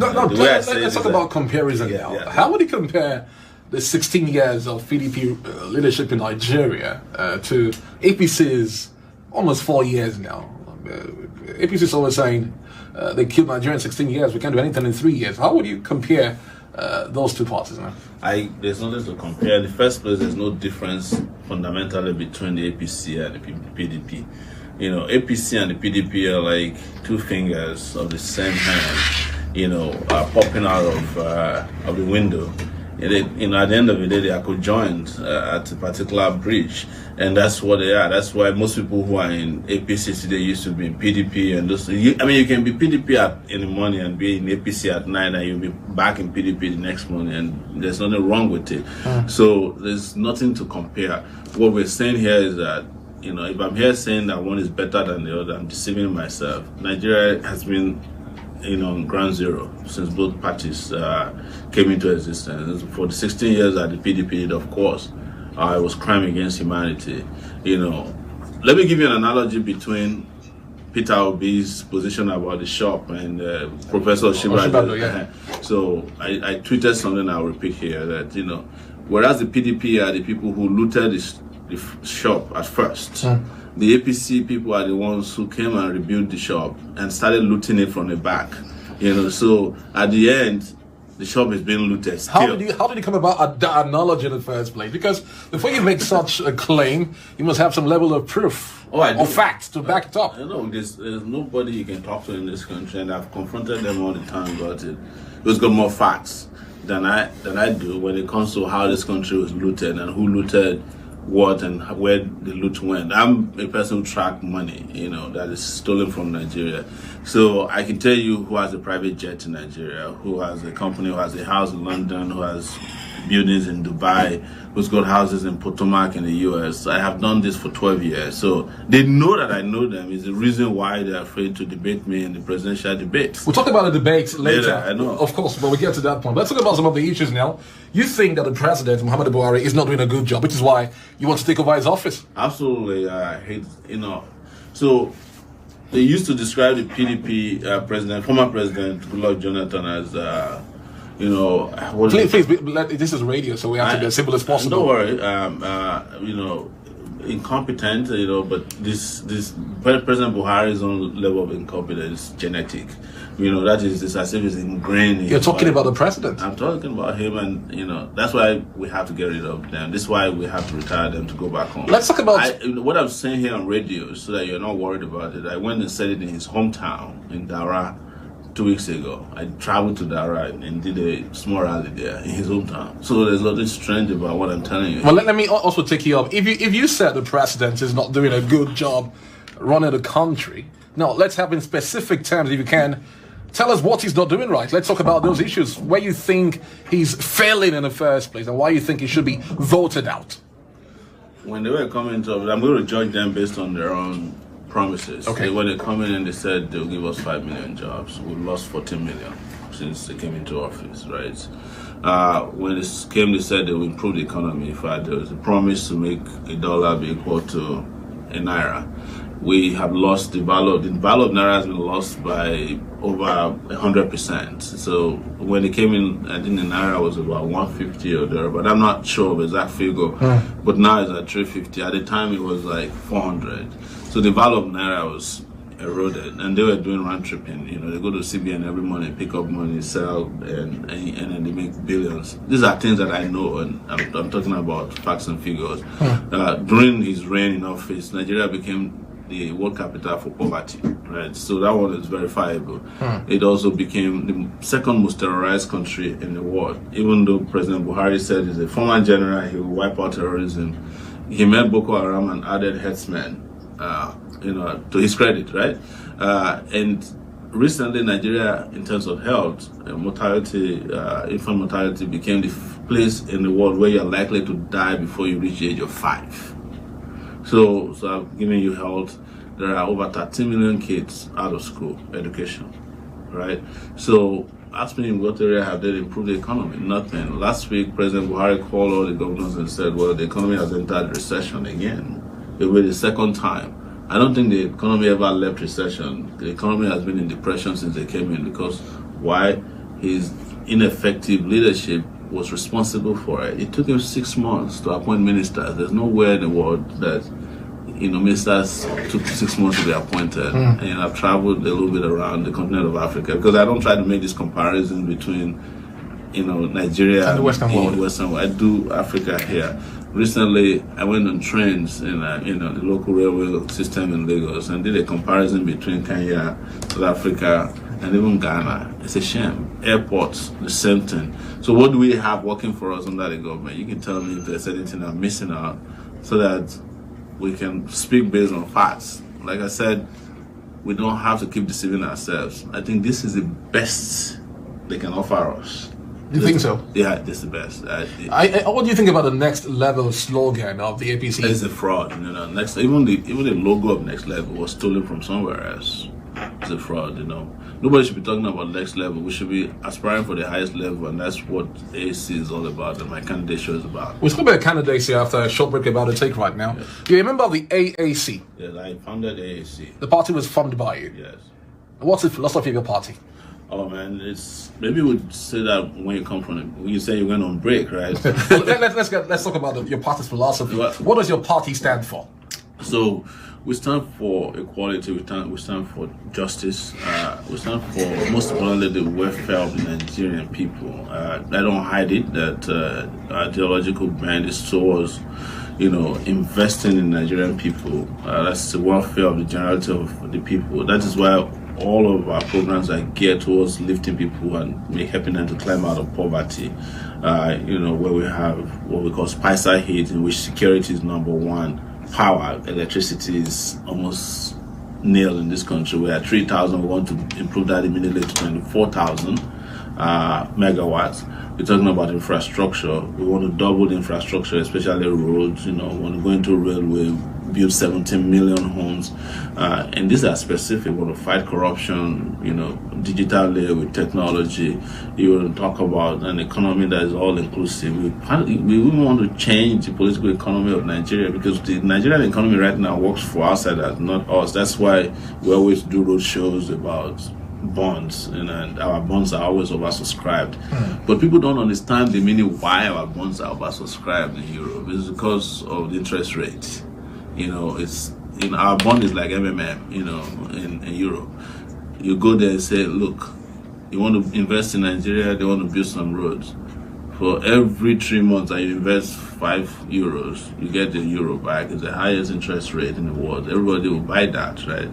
let's talk about comparison now. Yeah. How would you compare the 16 years of PDP leadership in Nigeria to APC's almost 4 years now? APC is always saying they killed Nigeria in 16 years. We can't do anything in 3 years. How would you compare those two parties now? There's nothing to compare. In the first place, there's no difference fundamentally between the APC and the PDP. You know, APC and the PDP are like two fingers of the same hand, popping out of the window. And at the end of the day, they are conjoined at a particular bridge, and that's what they are. That's why most people who are in APC today used to be in PDP, and you can be PDP in the morning and be in APC at night, and you'll be back in PDP the next morning, and there's nothing wrong with it. So there's nothing to compare. What we're saying here is that, if I'm here saying that one is better than the other, I'm deceiving myself. Nigeria has been on ground zero since both parties came into existence. For the 16 years that the PDP did, of course, it was crime against humanity. Let me give you an analogy between Peter Obi's position about the shop and Professor Shibado. Yeah. So I tweeted something I'll repeat here, that, whereas the PDP are the people who looted the shop at first, the APC people are the ones who came and rebuilt the shop and started looting it from the back. So at the end, the shop is being looted still. How did you come about that analogy in the first place? Because before you make such a claim, you must have some level of proof or facts to back it up. There's nobody you can talk to in this country, and I've confronted them all the time about it, who's got more facts than I do when it comes to how this country was looted and who looted what and where the loot went. I'm a person who tracks money, that is stolen from Nigeria. So I can tell you who has a private jet in Nigeria, who has a company, who has a house in London, who has buildings in Dubai, who's got houses in Potomac in the US. I have done this for 12 years. So they know that I know them. Is the reason why they're afraid to debate me in the presidential debates. We'll talk about the debates later. I know. Of course, but we'll get to that point. Let's talk about some of the issues now. You think that the president, Muhammadu Buhari, is not doing a good job, which is why you want to take over his office. Absolutely. I hate, So they used to describe the PDP president, former president, Goodluck Jonathan, as please, this is radio, so we have to be as simple as possible. Don't worry, incompetent, but this President Buhari's own level of incompetence is genetic. That is as if it's ingrained. You're talking about the president. I'm talking about him, and that's why we have to get rid of them. This is why we have to retire them to go back home. Let's talk about what I'm saying here on radio, so that you're not worried about it. I went and said it in his hometown in Dara 2 weeks ago. I traveled to Dara and did a small rally there in his hometown. So there's nothing strange about what I'm telling you. Well, let me also take you up. If you said the president is not doing a good job running the country, now let's have in specific terms, if you can, tell us what he's not doing right. Let's talk about those issues, where you think he's failing in the first place and why you think he should be voted out. When they were coming to, I'm going to judge them based on their own promises. Okay. When they come in and they said they'll give us 5 million jobs, we've lost 14 million since they came into office, right? When it came, they said they will improve the economy. In fact, there was a promise to make $1 be equal to a naira. We have lost the value of naira has been lost by over 100%. So when it came in, I think the naira was about 150 or there, but I'm not sure of the exact figure. But now it's at 350. At the time, it was like 400. So the value of naira was eroded, and they were doing round tripping. They go to CBN every morning, pick up money, sell, and then they make billions. These are things that I know, and I'm talking about facts and figures. During his reign in office, Nigeria became the world capital for poverty, right? So that one is verifiable. It also became the second most terrorized country in the world. Even though President Buhari said he's a former general, he will wipe out terrorism, he met Boko Haram and added headsmen, to his credit, right? And recently, Nigeria, in terms of health, mortality, infant mortality became the place in the world where you're likely to die before you reach the age of 5. So I've given you health. There are over 13 million kids out of school education, right? So ask me in what area have they improved the economy? Nothing. Last week, President Buhari called all the governors and said, well, the economy has entered recession again. It will be the second time. I don't think the economy ever left recession. The economy has been in depression since they came in, because why? his ineffective leadership was responsible for it. It took him 6 months to appoint ministers. There's nowhere in the world that ministers took 6 months to be appointed. And I've traveled a little bit around the continent of Africa, because I don't try to make this comparison between Nigeria and the Western world. I do Africa here. Recently, I went on trains in the local railway system in Lagos and did a comparison between Kenya, South Africa, and even Ghana. It's a shame. Airports, the same thing. So what do we have working for us under the government? You can tell me if there's anything I'm missing out, so that we can speak based on facts. Like I said, we don't have to keep deceiving ourselves. I think this is the best they can offer us. Do you think so? Yeah, this is the best. What do you think about the next level slogan of the APC? It's a fraud. Next, even the logo of Next Level was stolen from somewhere else. It's a fraud. Nobody should be talking about next level. We should be aspiring for the highest level, and that's what AAC is all about, and my candidate show is about. We'll talk about candidacy after a short break about to take right now. Yes. Do you remember the AAC? Yes, I founded AAC. The party was formed by you? Yes. What's the philosophy of your party? Oh man, maybe we'd say that when you come from it. When you say you went on break, right? let's talk about your party's philosophy. What does your party stand for? So we stand for equality. We stand for justice. We stand for, most importantly, the welfare of the Nigerian people. I don't hide it that our ideological brand is towards, investing in Nigerian people. That's the welfare of the generality of the people. That is why all of our programs are geared towards lifting people and helping them to climb out of poverty. Where we have what we call Spicer Heat, in which security is number one. Power, electricity is almost nil in this country. We're at 3,000. We want to improve that immediately to 24,000 megawatts. We're talking about infrastructure. We want to double the infrastructure, especially roads. We want to go into railway, build 17 million homes. And these are specific. We want to fight corruption, digital layer with technology. You want to talk about an economy that is all inclusive. We want to change the political economy of Nigeria, because the Nigerian economy right now works for outsiders, not us. That's why we always do road shows about bonds, and our bonds are always oversubscribed. But people don't understand the meaning why our bonds are oversubscribed in Europe. It's because of the interest rate. Our bond is like MMM, in Europe. You go there and say, look, you want to invest in Nigeria, they want to build some roads. For every 3 months that you invest €5, you get the euro back. It's the highest interest rate in the world. Everybody will buy that, right?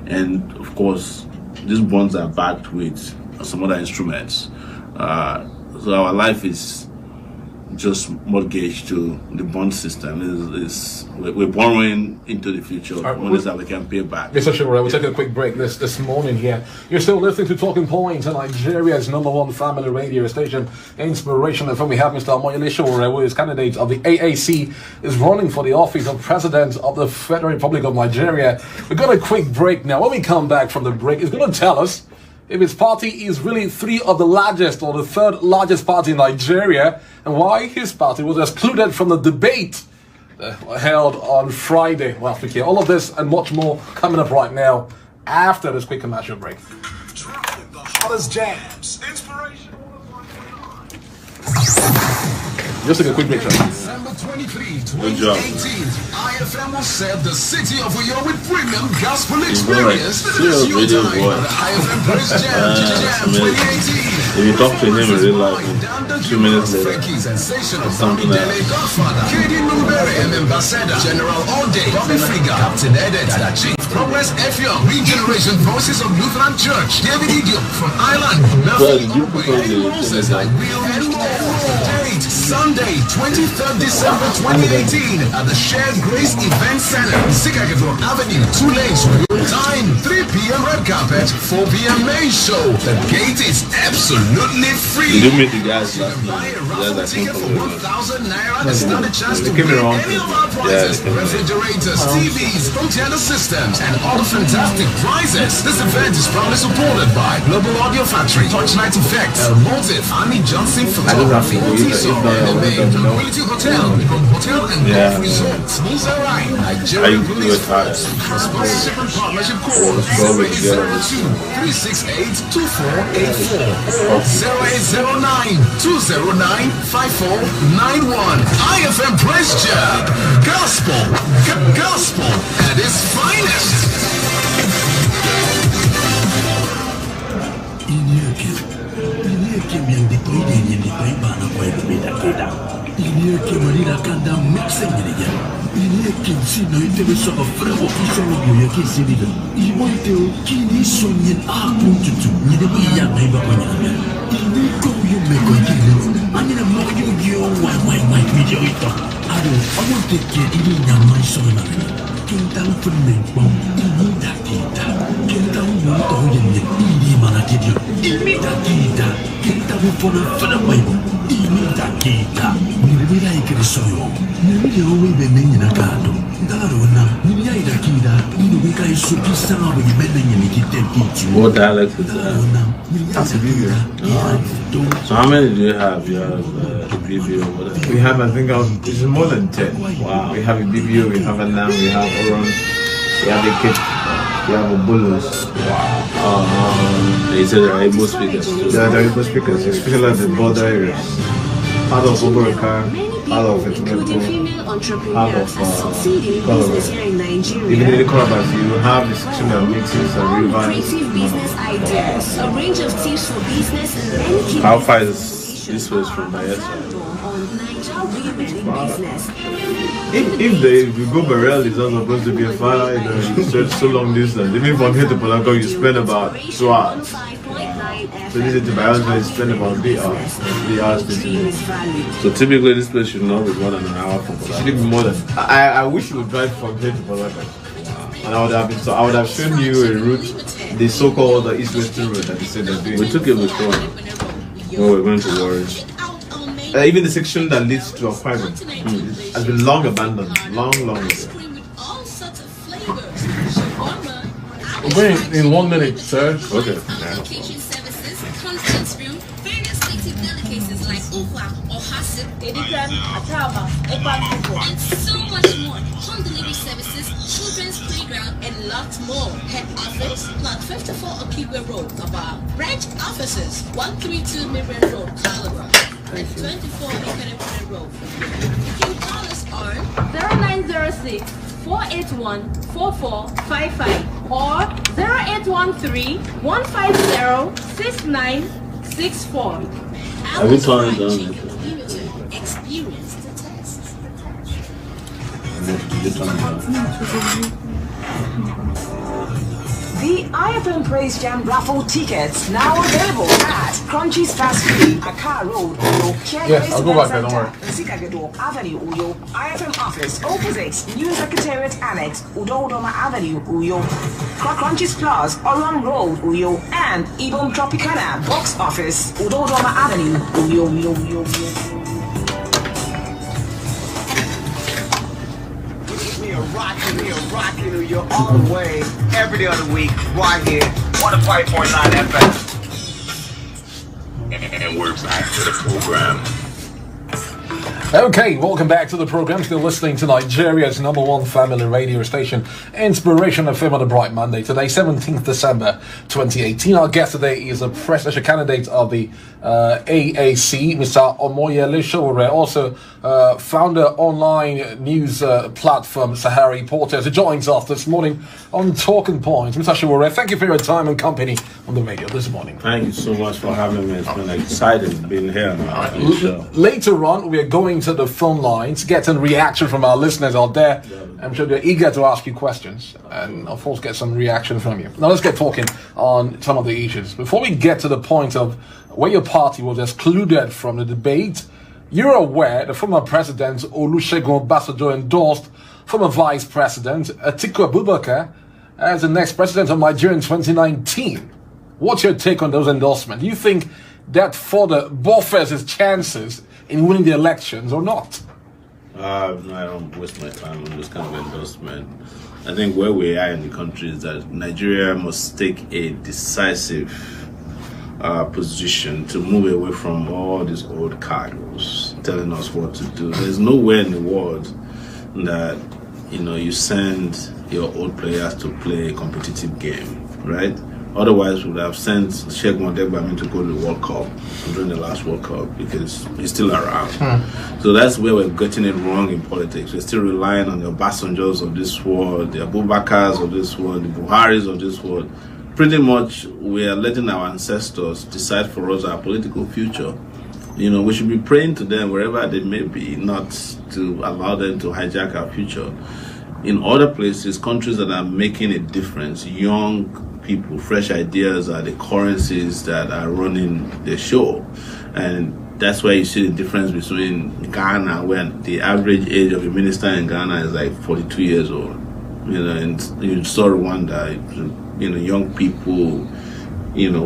And of course, these bonds are backed with some other instruments. So our life is just mortgaged to the bond system. We're borrowing into the future, money that we can pay back. Mr. Sowore, we'll take a quick break this morning here. You're still listening to Talking Points on Nigeria's #1 family radio station, Inspiration FM. We have Mr. Omoyele Sowore, who is candidate of the AAC, is running for the office of President of the Federal Republic of Nigeria. We've got a quick break now. When we come back from the break, he's going to tell us if his party is really three of the largest or the third largest party in Nigeria, and why his party was excluded from the debate held on Friday last week here. All of this and much more coming up right now after this quick commercial break. Dropping the hottest jams. Inspiration. Just take a quick break, sir. December 23, 2018, IFM will serve the city of Uyo with premium gospel experience. This is your time for the IFM Praise Jam 2018. If you talk to him in real life, 2 minutes later, something Godfather, KD Mulberry, Ambassador, General All Day, Bobby Friga, Captain Edet, Chief Progress FM, Regeneration Voices of Lutheran Church, David Idiom from Ireland, Melvin Owe, Moses, I Will, and more. Date Sunday, 23rd December 2018 at the Shared Grace Event Center, Sikakefo Avenue, 2 lanes. Time 3 p.m. red carpet, 4 p.m. main show. The gate is absolutely free. Did you meet the guys last Buy a night? raffle ticket for 1,000 naira and stand a chance to win any of our prizes: refrigerators, TVs, home theater systems, and all the fantastic prizes. This event is proudly supported by Global Audio Factory, Torchlight Effects, El Motive, Annie Johnson Photography, Tranquility Hotel and Golf Resort, Muzarai, Nigerian Police Force. Sponsorship and partnership call 0802-368-2484 or 0809-209-5491. IFM Praise Jam. Gospel at its finest. What dialect is that? That's a video. So how many do you have? You have a BBO, whatever. We have, I think, it's more than 10. Wow. We have a BBO, we have a NAM, we have Oron, we have a kit, we have a Bulus. Wow. They said they're able speakers too. They are able speakers, especially at the border areas. Part of Oboraka, part of including female entrepreneurs are succeeding in business here in Nigeria. even in the Korabas, you have the section that mixes and revamps. Creative business ideas, a range of tips for business and many key How far is this was from Bayelsa? on Nigerian women in business. If we go Barrel, it's not supposed to be a fire, you know, you stretch so long distance. Even from here to Polako, you spend about 2 hours. So this is to Barrel, you spend about 3 hours. 3 hours to So typically this place should not be more than an hour from Polaka. Maybe more than. I wish you would drive from here to Polaka. And I would have shown you a route, the so-called east-western route that they said they're doing. We took it before. When we went to Warriors. Even the section that leads to Aquarium has been long abandoned. Long ago. We're going in 1 minute, sir. Okay. Education services, conference room, various native delicacies like uva or hasip, and so much more. Home delivery services, children's playground, and lots more. Head office, plot 54 Okigwe Road, Aba. Branch offices, 132 Mirren Road, Calabar, and 24 Ikere Road. You can call us on 0906 481 4455 or 0813 150 6964. Have you turned it down? Experience the test. You turned it down. The IFM Praise Jam raffle tickets now available at Crunchy's Fast Food, Accra Road, Uyo, Yes, I'll go back there, don't worry. Sikagedo Avenue, Uyo, IFM office opposite New Secretariat Annex, Udodoma Avenue, Uyo, Crunchy's Plaza, Oron Road, Uyo, and Ibom Tropicana box office, Udodoma Avenue, Uyo, Uyo, Uyo, Uyo. We are rocking you all the way, every day of the week, right here, 105.9 FM. And we're back to the program. Okay, welcome back to the program. Still listening to Nigeria's #1 family radio station, Inspiration FM on a bright Monday. Today, 17th December 2018. Our guest today is a presidential candidate of the AAC, Mr. Omoyele Sowore, also founder online news platform Sahara Reporters, who joins us this morning on Talking Points. Mr. Sowore, thank you for your time and company on the radio this morning. Thank you so much for having me. It's been exciting being here on the show. Later on, we are going to the phone lines, getting reaction from our listeners out there. I'm sure they're eager to ask you questions and, of course, get some reaction from you. Now, let's get talking on some of the issues. Before we get to the point of where your party was excluded from the debate, you're aware the former President Olusegun Obasanjo endorsed former Vice President Atiku Abubakar as the next President of Nigeria in 2019. What's your take on those endorsements? Do you think that further buffers his chances in winning the elections or not? I don't waste my time on this kind of endorsement. I think where we are in the country is that Nigeria must take a decisive position to move away from all these old cargoes telling us what to do. There's nowhere in the world that you send your old players to play a competitive game, right? Otherwise, we would have sent Sheikh Montebami to go to the World Cup during the last World Cup because he's still around. So that's where we're getting it wrong in politics. We're still relying on the Obasanjos of this world, the Abubakars of this world, the Buharis of this world. Pretty much, we are letting our ancestors decide for us our political future. We should be praying to them wherever they may be, not to allow them to hijack our future. In other places, countries that are making a difference, young people, fresh ideas are the currencies that are running the show. And that's why you see the difference between Ghana, where the average age of a minister in Ghana is like 42 years old. And you saw Rwanda, young people,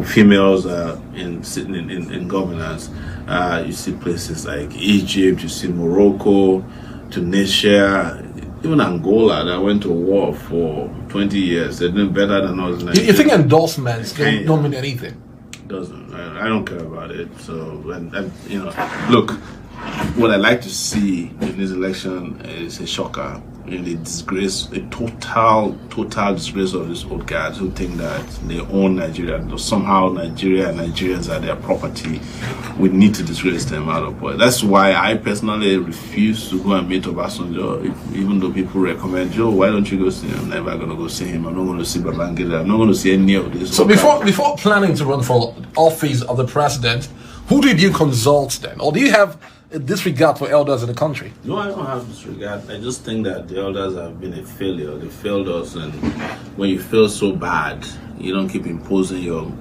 females are sitting in governance. You see places like Egypt, you see Morocco, Tunisia, even Angola that went to war for 20 years. They're doing better than us. You think endorsements don't mean anything? Doesn't. I don't care about it. So, look, what I like to see in this election is a shocker. The disgrace, a total disgrace of these old guys who think that they own Nigeria. Somehow Nigeria and Nigerians are their property. We need to disgrace them out of power. That's why I personally refuse to go and meet Obasanjo, even though people recommend, Joe, why don't you go see him? I'm never going to go see him. I'm not going to see Babangida. I'm not going to see any of this. So before planning to run for office of the president, who did you consult then? Or do you have a disregard for elders in the country? No, I don't have disregard. I just think that the elders have been a failure. They failed us, and when you feel so bad, you don't keep imposing your,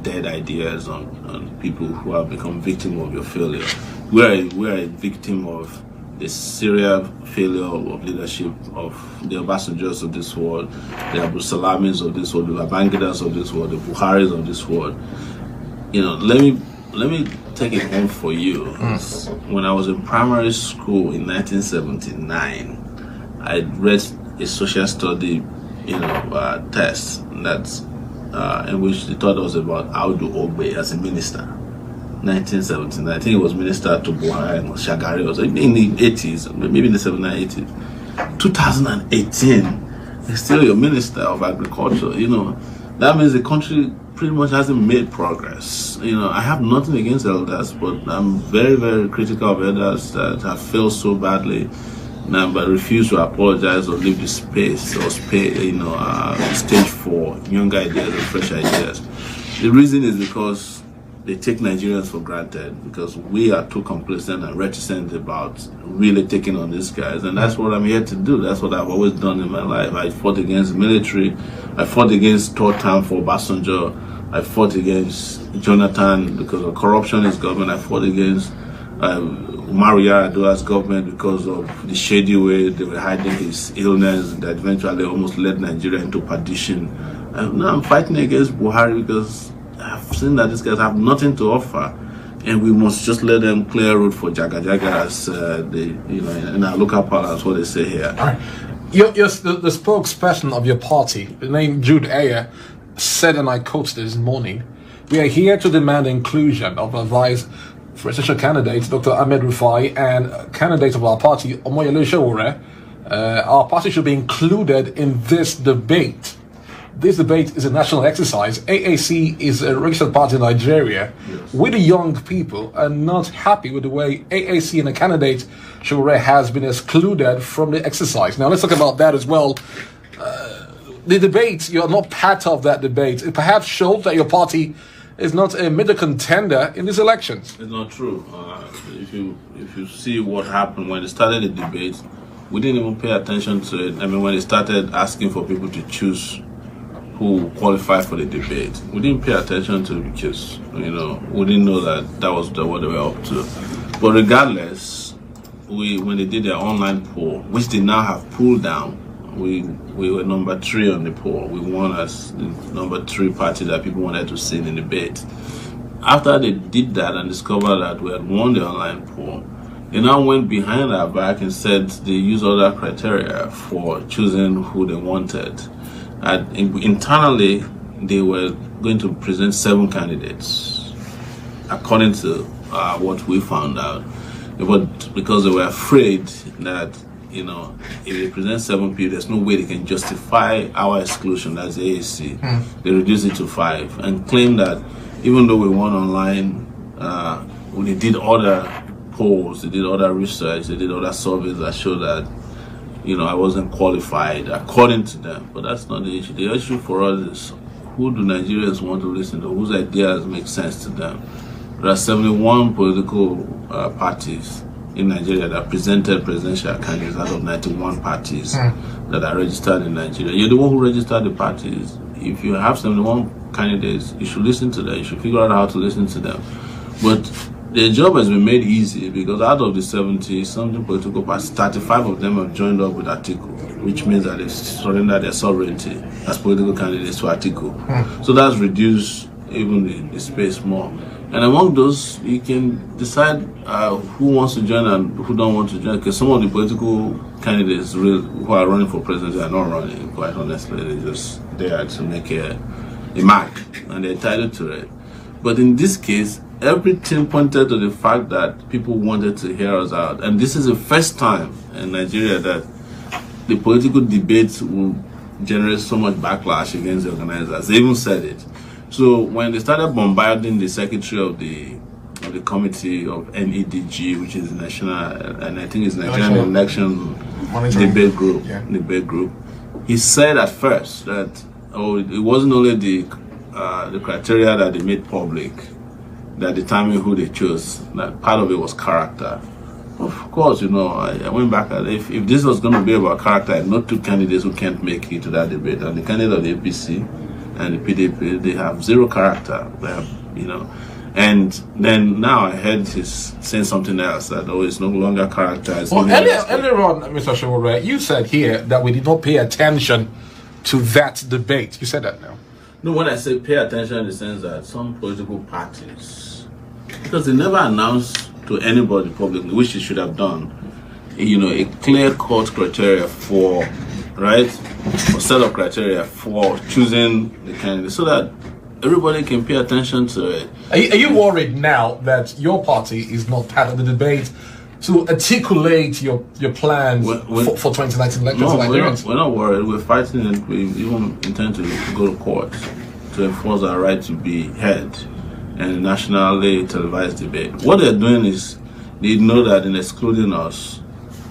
dead ideas on people who have become victim of your failure. We're a victim of the serial failure of leadership of the Obasanjos of this world, the Abu Salamis of this world, the Babangidas of this world, the Buharis of this world. Let me take it home for you. When I was in primary school in 1979, I read a social study, test that's in which they thought it was about Audu Ogbe as a minister. 1979, I think it was minister to Buhari and Shagari, or in the 80s, maybe in the 79, 80s. 2018, he's still your minister of agriculture. That means the country pretty much hasn't made progress. I have nothing against elders, but I'm very, very critical of elders that have failed so badly now, but refuse to apologize or leave the space or stage for younger ideas and fresh ideas. The reason is because they take Nigerians for granted, because we are too complacent and reticent about really taking on these guys, and that's what I'm here to do. That's what I've always done in my life. I fought against the military. I fought against third term for Obasanjo. I fought against Jonathan because of corruption in his government. I fought against Umaru Yar'Adua's government because of the shady way they were hiding his illness that eventually almost led Nigeria into perdition. And now I'm fighting against Buhari because I've seen that these guys have nothing to offer, and we must just let them clear road for Jaga as in our local parlance, what they say here. All right. The spokesperson of your party, named Jude Ayer, said, and I quote this morning, "We are here to demand inclusion of our vice presidential candidate, Dr. Ahmed Rufai, and candidate of our party, Omoyele Sowore. Our party should be included in this debate. This debate is a national exercise. AAC is a registered party in Nigeria. Yes. We, the young people, are not happy with the way AAC and the candidate, Sowore, has been excluded from the exercise." Now, let's talk about that as well. The debate, you're not part of that debate. It perhaps shows that your party is not a major contender in these elections. It's not true. If you see what happened when they started the debate, we didn't even pay attention to it. I mean, when they started asking for people to choose who qualified for the debate, we didn't pay attention to it because, we didn't know that was what they were up to. But regardless, when they did their online poll, which they now have pulled down, we were number 3 on the poll. We won as the number 3 party that people wanted to see in the debate. After they did that and discovered that we had won the online poll, they now went behind our back and said they used other criteria for choosing who they wanted. And internally, they were going to present 7 candidates, according to what we found out. But because they were afraid that you know, if they present 7 people, there's no way they can justify our exclusion as the AAC. They reduce it to 5 and claim that even though we won online, when they did other polls, they did other research, they did other surveys that showed that, you know, I wasn't qualified according to them. But that's not the issue. The issue for us is, who do Nigerians want to listen to? Whose ideas make sense to them? There are 71 political parties in Nigeria that presented presidential candidates out of 91 parties that are registered in Nigeria. You're the one who registered the parties. If you have 71 candidates, you should listen to them. You should figure out how to listen to them. But their job has been made easy because out of the 70-something political parties, 35 of them have joined up with Atiku, which means that they've surrendered their sovereignty as political candidates to Atiku. So that's reduced even the space more. And among those, you can decide who wants to join and who don't want to join. Because some of the political candidates who are running for president are not running, quite honestly. They're just there to make a mark, and they're entitled to it. But in this case, everything pointed to the fact that people wanted to hear us out. And this is the first time in Nigeria that the political debates will generate so much backlash against the organizers. They even said it. So when they started bombarding the secretary of the committee of NEDG, which is the national, and I think it's Nigerian election debate group, he said at first that it wasn't only the criteria that they made public that determined who they chose. That part of it was character. Of course, you know, I went back and if this was going to be about character, I had not 2 candidates who can't make it to that debate, and the candidate of the APC and the PDP, they have 0 character. They have, you know, and then now I heard he's saying something else that it's no longer character. Well, earlier on, Mr. Sowore, you said here that we did not pay attention to that debate. You said that now. No, when I say pay attention in the sense that some political parties, because they never announced to anybody publicly, which they should have done, you know, a clear-cut criteria for, right, a set of criteria for choosing the candidate so that everybody can pay attention to it. Are you worried now that your party is not part of the debate to articulate your plans for 2019 elections? No, we're not worried. We're fighting it. We even intend to go to court to enforce our right to be heard and nationally televised debate. What they're doing is they know that in excluding us,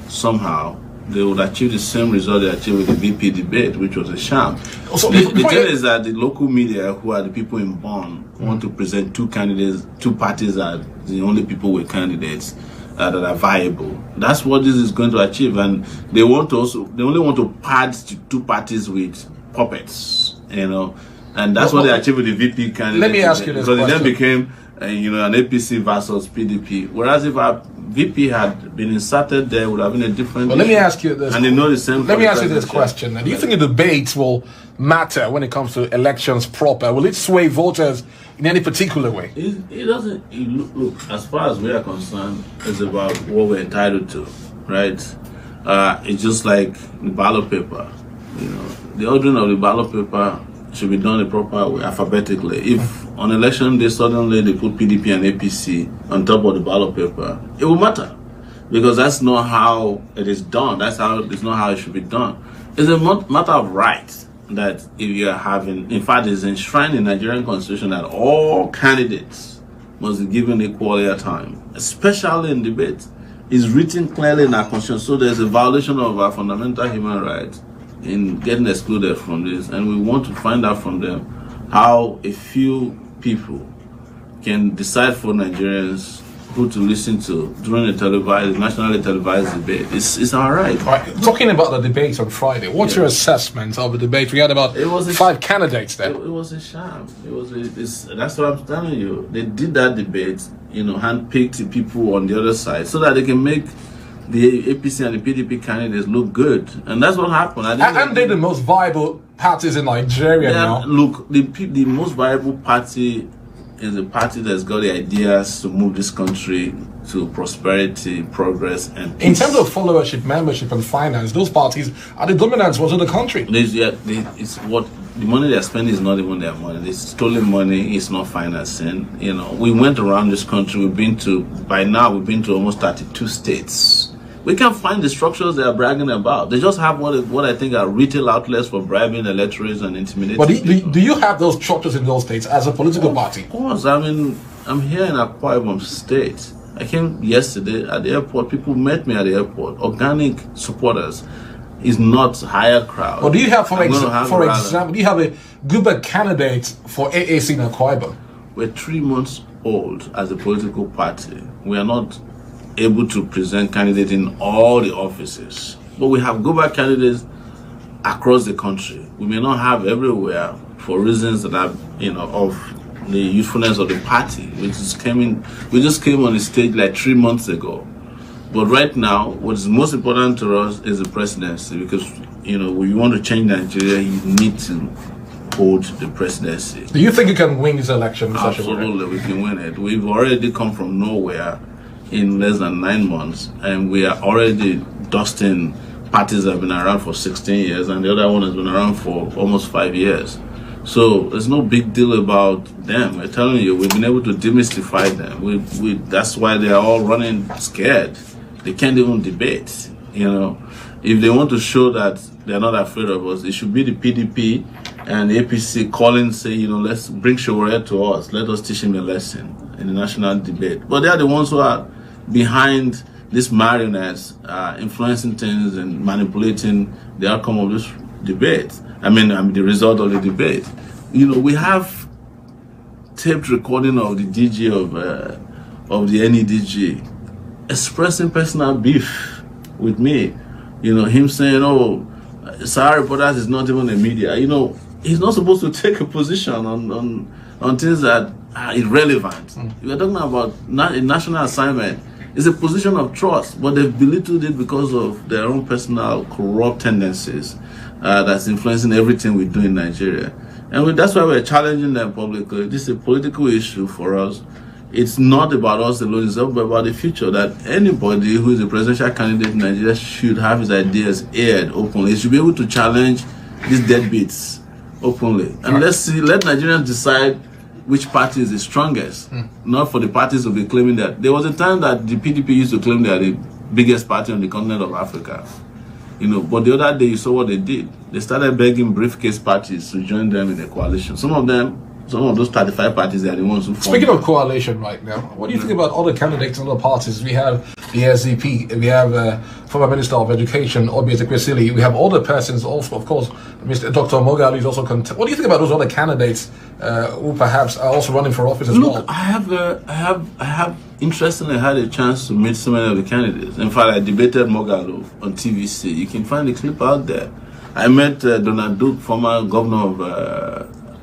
somehow they would achieve the same result they achieved with the VP debate, which was a sham. The thing is that the local media, who are the people in Bonn, want to present 2 candidates, 2 parties as the only people with candidates that are viable. That's what this is going to achieve, and they only want to pad 2 parties with puppets, you know, and that's what they achieved with the VP candidate. Let me ask you this question. Because it then became, you know, an APC versus PDP, whereas if our VP had been inserted there, would have been a different. But let me ask you this. And they know the same. Let me ask you this question. Do you think the debates will matter when it comes to elections proper? Will it sway voters in any particular way? It doesn't. Look, as far as we are concerned, it's about what we're entitled to, right? It's just like the ballot paper. You know, the ordering of the ballot paper should be done the proper way, alphabetically. If on election day suddenly they put PDP and APC on top of the ballot paper, it will matter, because that's not how it is done. It's not how it should be done. It's a matter of right that if you are having, in fact, it's enshrined in the Nigerian constitution that all candidates must be given equal airtime, especially in debate. It's written clearly in our constitution, so there's a violation of our fundamental human rights in getting excluded from this, and we want to find out from them how a few people can decide for Nigerians who to listen to during a nationally televised debate. It's our right. Talking about the debate on Friday, what's your assessment of the debate? We had about 5 candidates there. It was a sham. That's what I'm telling you. They did that debate, you know, handpicked people on the other side so that they can make the APC and the PDP candidates look good, and that's what happened. And they're the most viable parties in Nigeria now. Look, the most viable party is a party that's got the ideas to move this country to prosperity, progress, and peace. In terms of followership, membership, and finance, those parties are the dominant ones in the country. It's what the money they're spending is not even their money. It's stolen money. It's not financing. You know, we went around this country. By now we've been to almost 32 states. We can't find the structures they are bragging about. They just have what I think are retail outlets for bribing electorates and intimidating But people. do you have those structures in those states as a political party? Of course. I mean, I'm here in Akwa Ibom State. I came yesterday at the airport. People met me at the airport. Organic supporters is not higher crowd. Or do you have, for example, do you have a Guba candidate for AAC in Akwa Ibom? We're 3 months old as a political party. We are not able to present candidates in all the offices, but we have Guba candidates across the country. We may not have everywhere for reasons that are, of the usefulness of the party. We just came on the stage like 3 months ago. But right now, what is most important to us is the presidency, because when you want to change Nigeria, you need to hold the presidency. Do you think you can win this election? Absolutely, we can win it. We've already come from nowhere in less than 9 months, and we are already dusting parties that have been around for 16 years, and the other one has been around for almost 5 years. So there's no big deal about them. I'm telling you, we've been able to demystify them. That's why they are all running scared. They can't even debate. If they want to show that they're not afraid of us, it should be the PDP and the APC calling, say, let's bring Sowore to us. Let us teach him a lesson in the national debate. But they are the ones who are behind these marionettes, influencing things and manipulating the outcome of this debate. I mean, the result of the debate. We have taped recording of the DG of the NEDG expressing personal beef with me. Him saying, "Oh, Sabotage is not even a media." He's not supposed to take a position on things that are irrelevant. We are talking about a national assignment. It's a position of trust, but they've belittled it because of their own personal corrupt tendencies that's influencing everything we do in Nigeria. And that's why we're challenging them publicly. This is a political issue for us. It's not about us alone, it's about the future, that anybody who is a presidential candidate in Nigeria should have his ideas aired openly. He should be able to challenge these deadbeats openly. And let Nigerians decide which party is the strongest, not for the parties to be claiming that. There was a time that the PDP used to claim they are the biggest party on the continent of Africa. But the other day you saw what they did. They started begging briefcase parties to join them in a coalition. Some of those 35 parties, they are the ones who formed. Speaking of coalition right now, what do you think about other candidates and other parties? We have the SDP, we have former Minister of Education, Obi Ezekwesili, we have other persons also, of course, Mr. Dr. Mogali is also What do you think about those other candidates who perhaps are also running for office as well? Look, I have interestingly had a chance to meet so many of the candidates. In fact, I debated Mogalo on TVC. You can find the clip out there. I met Donald Duke, former governor of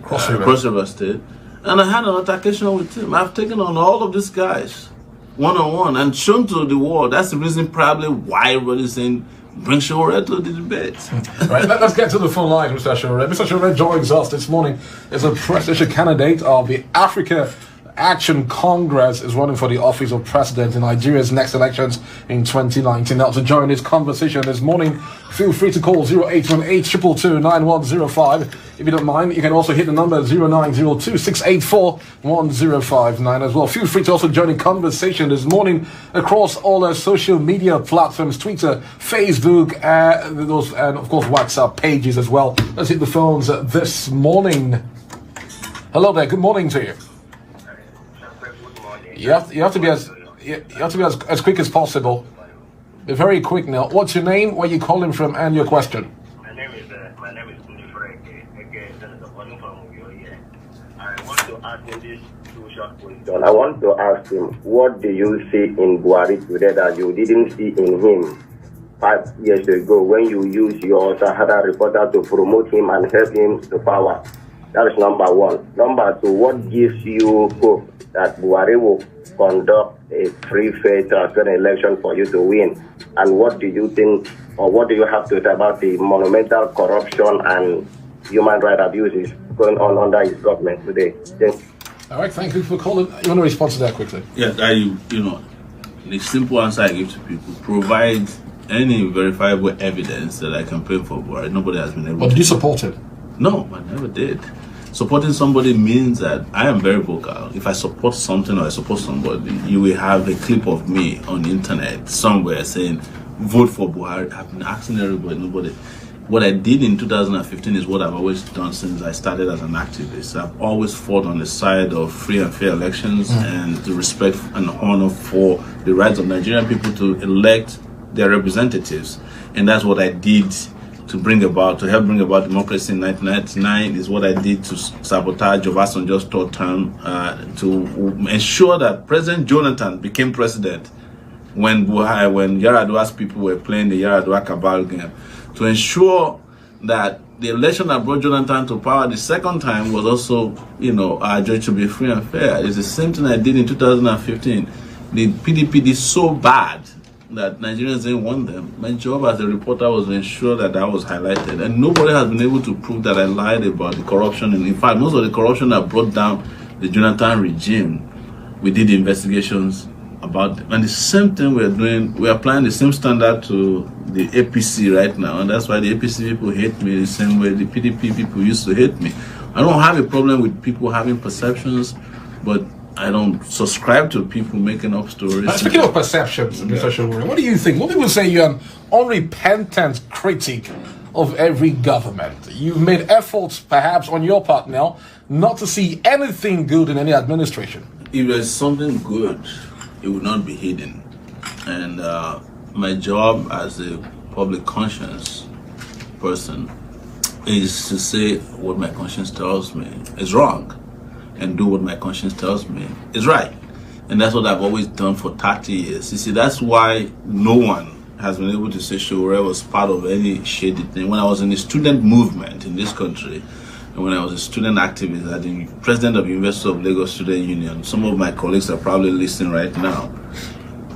Cross River State, and I had an altercation with him. I've taken on all of these guys one-on-one and shown to the world. That's the reason probably why everybody's saying bring Sowore to the debate. Right, let's get to the phone line, Mr. Sowore. Mr. Sowore joins us this morning as a presidential candidate of the Africa Action Congress, is running for the office of president in Nigeria's next elections in 2019. Now, to join this conversation this morning, feel free to call 0818-222-9105. If you don't mind, you can also hit the number 0902-684-1059 as well. Feel free to also join the conversation this morning across all our social media platforms, Twitter, Facebook, and of course WhatsApp pages as well. Let's hit the phones this morning. Hello there, good morning to you. You have to be as quick as possible. Be very quick now. What's your name? Where you calling from? And your question. My name is I want to ask him this two short questions. I want to ask him, what do you see in Buhari today that you didn't see in him 5 years ago when you used your Sahara reporter to promote him and help him to power? That is number one. Number two, what gives you hope that Buhari will conduct a free, fair, transparent election for you to win? And what do you think, or what do you have to say about the monumental corruption and human rights abuses going on under his government today? All right, thank you for calling. You want to respond to that quickly? Yes, the simple answer I give to people: provide any verifiable evidence that I campaign for Buhari. Nobody has been able. But did you support it? No, I never did. Supporting somebody means that I am very vocal. If I support something or I support somebody, you will have a clip of me on the internet somewhere saying vote for Buhari. I've been asking everybody, nobody. What I did in 2015 is what I've always done since I started as an activist. I've always fought on the side of free and fair elections and the respect and honor for the rights of Nigerian people to elect their representatives. And that's what I did to help bring about democracy in 1999, is what I did to sabotage Obasanjo's third term, to ensure that President Jonathan became president when Yar'Adua's people were playing the Yar'Adua cabal game, to ensure that the election that brought Jonathan to power the second time was also, judged to be free and fair. It's the same thing I did in 2015. The PDP did so bad that Nigerians didn't want them. My job as a reporter was to ensure that that was highlighted, and nobody has been able to prove that I lied about the corruption. And in fact, most of the corruption that brought down the Jonathan regime, we did investigations about them. And the same thing we're doing, we're applying the same standard to the APC right now, and that's why the APC people hate me the same way the PDP people used to hate me. I don't have a problem with people having perceptions, but I don't subscribe to people making up stories. Speaking of perceptions, Mr. Sowore, what do you think? What people say you're an unrepentant critic of every government. You've made efforts, perhaps on your part now, not to see anything good in any administration. If there's something good, it would not be hidden. And my job as a public conscience person is to say what my conscience tells me is wrong, and do what my conscience tells me is right. And that's what I've always done for 30 years. You see, that's why no one has been able to say Sowore was part of any shady thing. When I was in the student movement in this country, and when I was a student activist, as the president of the University of Lagos Student Union, some of my colleagues are probably listening right now,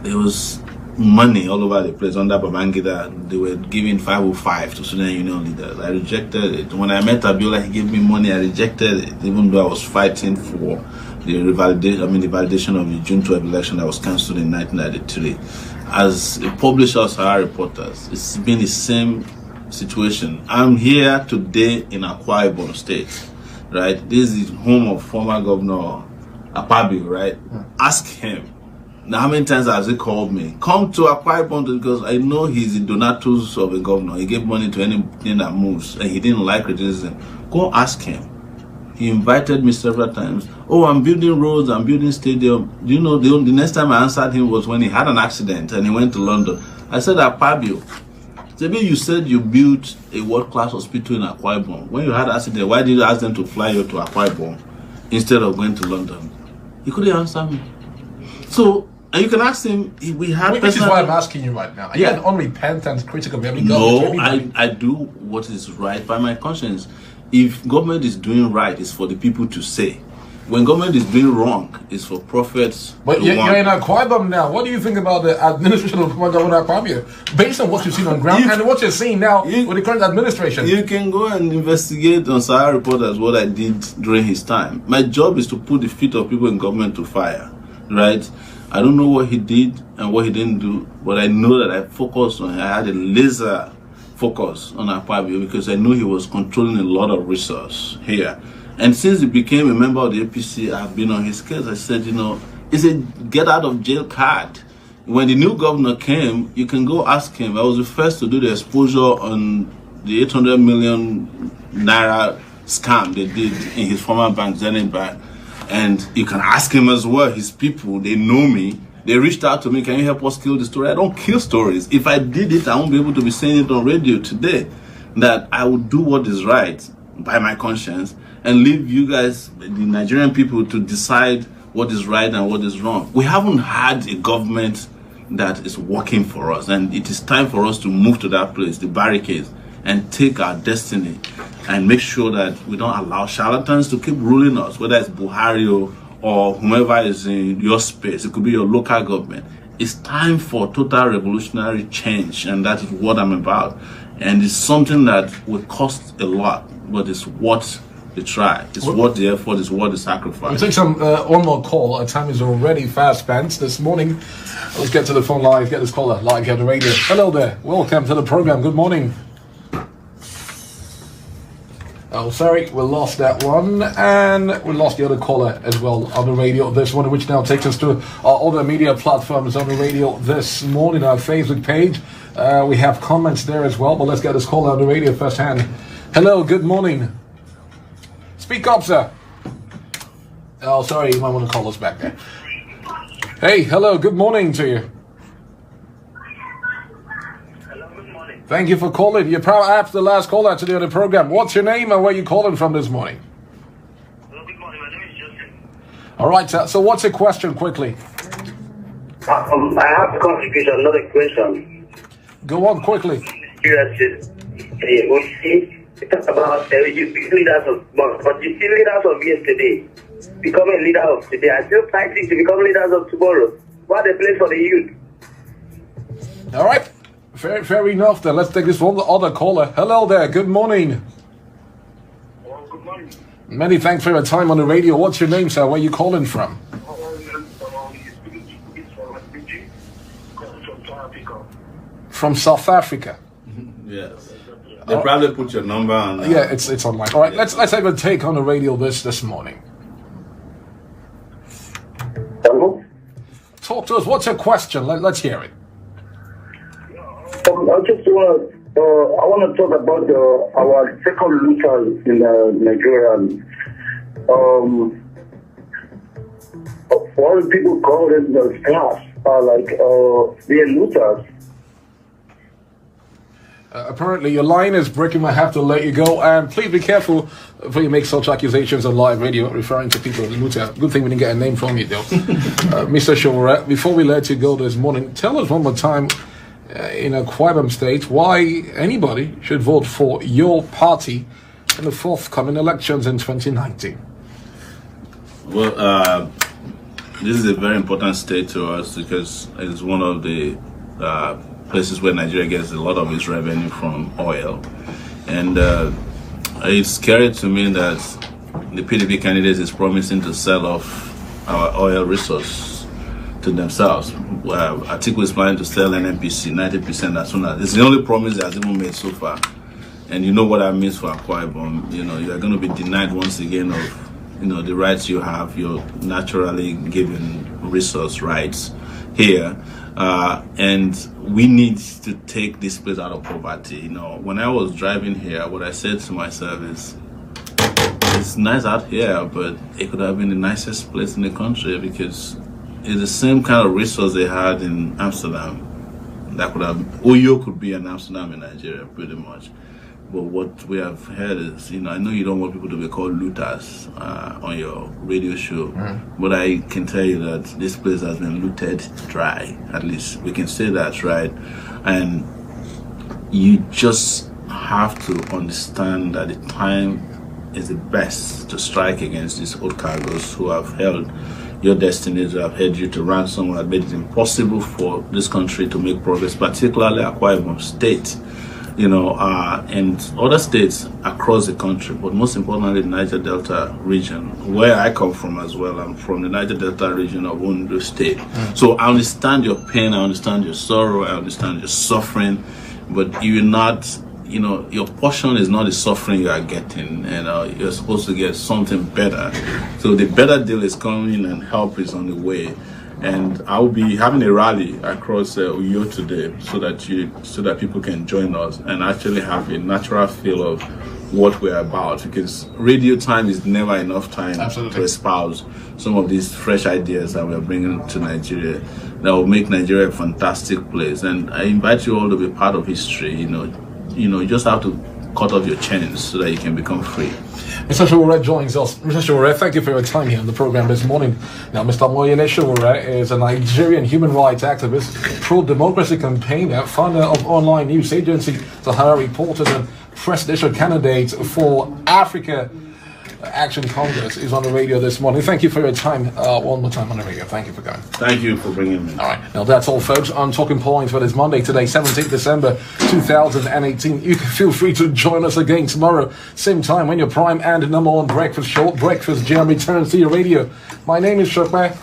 there was money all over the place under Babangida. They were giving 505 to student union leaders. I rejected it. When I met Abiola, he gave me money. I rejected it, even though I was fighting for the validation of the June 12 election that was cancelled in 1993. As a publisher of Sahara Reporters, it's been the same situation. I'm here today in Akwa Ibom State, right? This is the home of former Governor Akpabio, right? Ask him. Now, how many times has he called me? Come to Akwa Ibom, because I know he's the donatus of a governor. He gave money to anything that moves, and he didn't like criticism. Go ask him. He invited me several times. Oh, I'm building roads, I'm building stadium. You know, the next time I answered him was when he had an accident and he went to London. I said, Akpabio, maybe you said you built a world-class hospital in Akwa Ibom. When you had an accident, why did you ask them to fly you to Akwa Ibom instead of going to London? He couldn't answer me. So, and you can ask him, we had... Which is why I'm asking you right now. Are you an unrepentant critic of every government? No, I do what is right by my conscience. If government is doing right, it's for the people to say. When government is doing wrong, it's for prophets. But you're in Akwa Ibom now. What do you think about the administration of Governor Akpabio? Based on what you've seen on ground and what you're seeing now with the current administration. You can go and investigate on Sahara Reporters what I did during his time. My job is to put the feet of people in government to fire, right? I don't know what he did and what he didn't do, but I know that I focused on, I had a laser focus on Akpabio because I knew he was controlling a lot of resource here. And since he became a member of the APC, I've been on his case. I said, you know, it's a get out of jail card. When the new governor came, you can go ask him. I was the first to do the exposure on the 800 million naira scam they did in his former bank, Zenith Bank. And you can ask him as well, his people, they know me. They reached out to me, can you help us kill the story? I don't kill stories. If I did it, I won't be able to be saying it on radio today. That I would do what is right by my conscience and leave you guys, the Nigerian people, to decide what is right and what is wrong. We haven't had a government that is working for us, and it is time for us to move to that place, the barricades, and take our destiny and make sure that we don't allow charlatans to keep ruling us, whether it's Buhari or whomever is in your space. It could be your local government. It's time for total revolutionary change, and that is what I'm about. And it's something that will cost a lot, but it's what the try. It's what the effort is, what the sacrifice. We'll take some one more call. Our time is already fast spent this morning. Let's get to the phone line. Get this caller live here on the radio. Hello there. Welcome to the program. Good morning. Oh, sorry, we lost that one, and we lost the other caller as well on the radio this morning, which now takes us to our other media platforms on the radio this morning, our Facebook page. We have comments there as well, but let's get this caller on the radio firsthand. Hello, good morning. Speak up, sir. Oh, sorry, you might want to call us back there. Hey, hello, good morning to you. Thank you for calling. You're perhaps the last caller today on the program. What's your name and where you calling from this morning? Hello, good morning. My name is Joseph. All right, so what's your question quickly? I have a contribution, not a question. Go on quickly. We talk about leaders of, but you see leaders of yesterday becoming leader of today. I still fighting to become leaders of tomorrow. What a place for the youth. All right. Fair enough then. Let's take this one other caller. Hello there. Good morning. Oh, good morning. Many thanks for your time on the radio. What's your name, sir? Where are you calling from? From South Africa. Yes. They probably put your number on. Yeah, it's online. All right. Let's have a take on the radio this morning. Hello? Talk to us. What's your question? Let's hear it. I just want to talk about our second looter in Nigeria. All people call them the stars are like they're looters. Apparently your line is breaking. I have to let you go. And please be careful before you make such accusations on live radio referring to people as looter. Good thing we didn't get a name from you, though. Mr. Sowore, before we let you go this morning, tell us one more time in a Akwa state why anybody should vote for your party in the forthcoming elections in 2019. Well, this is a very important state to us because it's one of the places where Nigeria gets a lot of its revenue from oil. And it's scary to me that the PDP candidate is promising to sell off our oil resource to themselves. Atiku is planning to sell NNPC 90% as soon as. It's the only promise that has even made so far. And you know what that means for Akwa Ibom. You know, you are going to be denied once again of, you know, the rights you have, your naturally given resource rights here. And we need to take this place out of poverty. You know, when I was driving here, what I said to myself is, it's nice out here, but it could have been the nicest place in the country because it's the same kind of resource they had in Amsterdam. That could have, Oyo could be an Amsterdam in Nigeria, pretty much. But what we have heard is, you know, I know you don't want people to be called looters on your radio show, but I can tell you that this place has been looted dry. At least we can say that, right? And you just have to understand that the time is the best to strike against these old cargoes who have held your destinies, who have held you to ransom, who have made it impossible for this country to make progress, particularly Akwa Ibom State. You know, and other states across the country, but most importantly the Niger Delta region, where I come from as well. I'm from the Niger Delta region of Ondo State. So I understand your pain, I understand your sorrow, I understand your suffering, but you're not, you know, your portion is not the suffering you are getting, and you're supposed to get something better. So the better deal is coming and help is on the way. And I'll be having a rally across Uyo today so that people can join us and actually have a natural feel of what we're about, because radio time is never enough time to espouse some of these fresh ideas that we're bringing to Nigeria that will make Nigeria a fantastic place. And I invite you all to be part of history. You know, you just have to cut off your chains so that you can become free. Mr. Sowore joins us. Mr. Sowore, thank you for your time here on the program this morning. Now, Mr. Omoyele Sowore is a Nigerian human rights activist, pro-democracy campaigner, founder of online news agency Sahara Reporters, and presidential candidate for Africa Action Congress. Is on the radio this morning. Thank you for your time one more time on the radio. Thank you for coming. Thank you for bringing me. All right. Now, that's all, folks, on Talking Points for this Monday, today, 17th December 2018. You can feel free to join us again tomorrow, same time, when your prime and number one breakfast show, Breakfast Jam, returns to your radio. My name is Shokwe.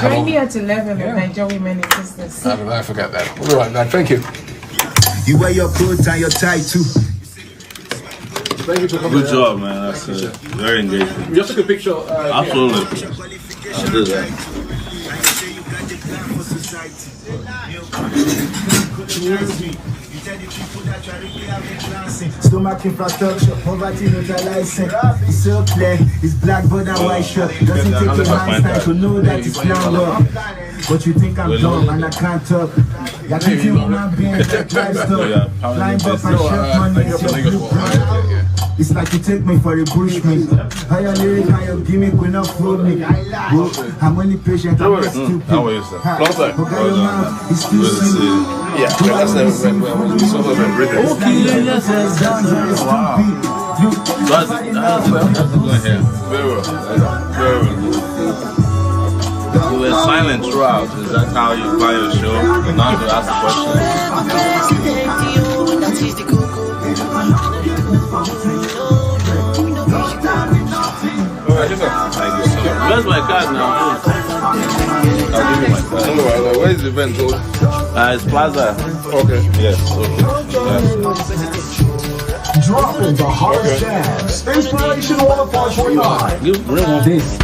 Join me at 11 with Nigerian Women in Business. I forget that. We'll be right back. Thank you. You wear your clothes and your tie too. Thank you for coming. Good job, man. That's very engaging. We just took a picture. Absolutely. I'll do that. Stomach infrastructure, poverty neutralizing. It's so clear, it's black but and white shirt. Doesn't take a man's time to know that it's plan work. But you think I'm dumb and I can't talk. You're thinking human being that drives stuff. Climb up and share money is your blueprint. It's like you take me for a bushman. How your lyric and your gimmick will not fool me. I'm only patient, I'm not stupid. How are you, sir? It's too simple. Yeah, that's everything. That's very well. Very well. You were silent throughout. Is that how you plan your show? Now to ask the Where's my card now? I'll give you my card. Where is the event going? It's Plaza. Okay. Yes. Okay. Dropping the hardest jams. Inspiration 105.9. You bring one. This is